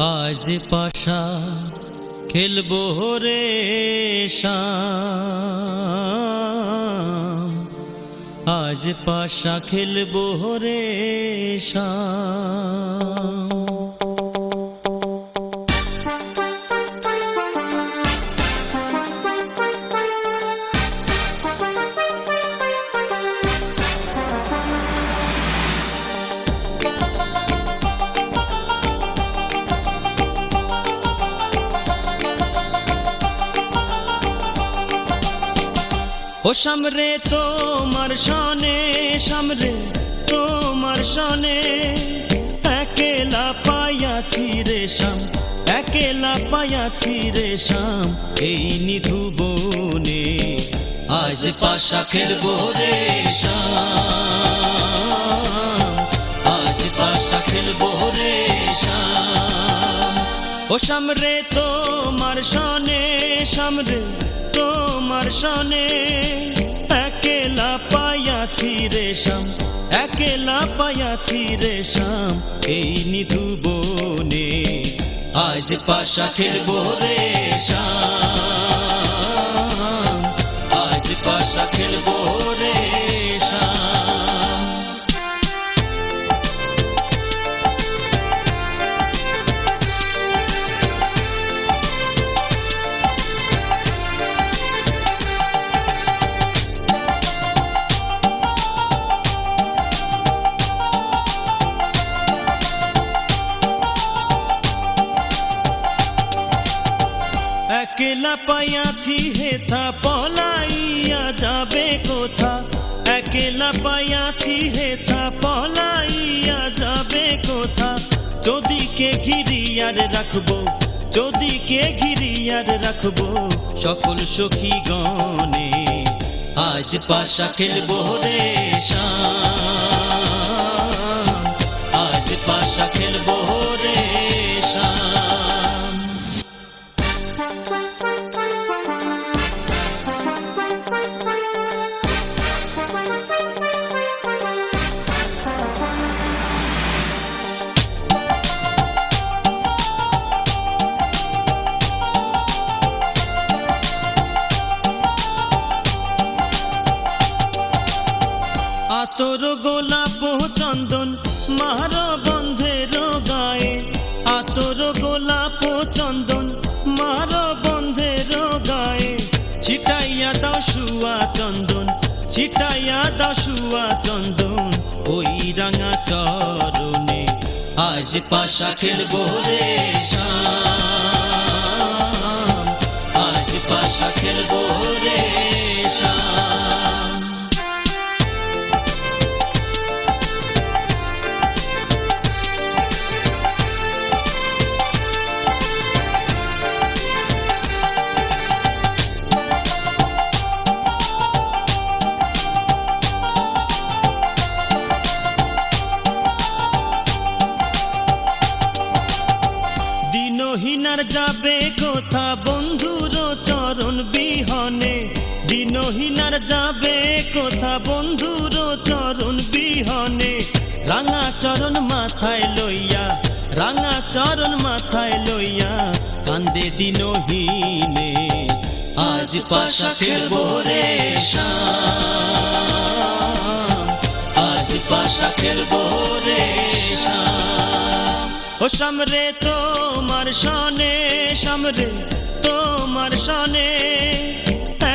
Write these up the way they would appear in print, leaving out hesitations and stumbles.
আজ পাশা খেলবো রে শাম, আজ পাশা খেলবো রে শাম। ও সামরে তোমার সনে, সামরে তোমার সনে, একেলা পাইয়াছি রে শাম, একেলা পাইয়াছি রে শাম, এই নিধু বনে আজ পাশা খেলবো রে শাম, আজ পাশা খেলবো রে শাম। ও সামরে তোমার সনে, সামরে তোমার সনে, একেলা পাইয়াছি রে শাম, একেলা পাইয়াছি রে শাম, এই নিধু বনে আজ পাশা খেলবো রে শাম, আজ পাশা খেলবো রে শাম। একেলা পাইয়াছি হেথা পলাইয়া যাবে কোথা, একেলা পাইয়াছি হেথা পলাইয়া যাবে কোথা, যদি কে ঘিরিয়ার রাখবো, যদি কে ঘিরিয়ার রাখবো সকল সখী গণে আজ পাশা খেলবো রে শাম, আজ পাশা খেলবো রে শাম। আতর গোলাপ চন্দন মার বন্ধের গায়ে, আতর গোলাপ চন্দন মার বন্ধের গায়ে, ছিটাইয়া দাও শুয়া চন্দন, ছিটাইয়া দাও শুয়া চন্দন, ওই রাঙা চরণে আজ পাশা খেলবো রে শাম, আজ পাশা খেলবো রে শাম। দিনহীনার যাবে কোথা বন্ধুর চরণ বিহনে, দিনহীনার যাবে কোথা বন্ধুর চরণ বিহনে, রাঙা চরণ মাথায় লইয়া, রাঙা চরণ মাথায় লইয়া কান্দে দিনহীনে আজ পাশা খেলবো রে শাম, আজ পাশা খেলবো রে শাম। ও সামরে তোমার সনে, সামরে তোমার সনে,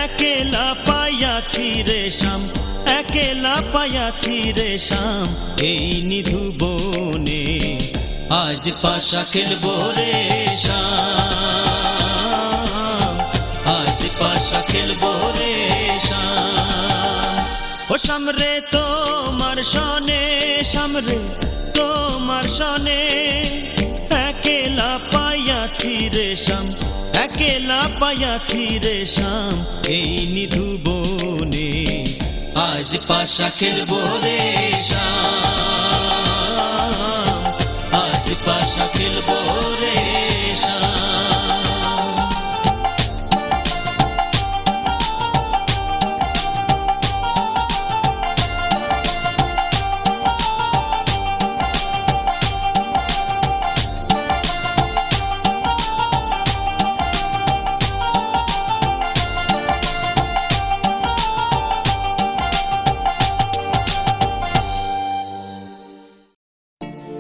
একেলা পাইয়াছি রে শাম, একেলা পাইয়াছি রে শাম, এই নিধু বনে আজ পাশা খেলবো রে শাম, আজ পাশা খেলবো রে শাম। ও সামরে তোমার সনে, সামরে তোমার সনে, একেলা পাইয়াছি রে শাম, একেলা পাইয়াছি রে শাম, এই নিধু বনে আজ পাশা খেলবো রে শাম, আজ পাশা খেলবো রে শাম।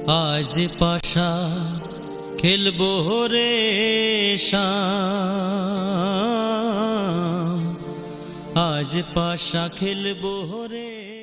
আজ পাশা খেলবো রে শাম, আজ পাশা খেলবো রে।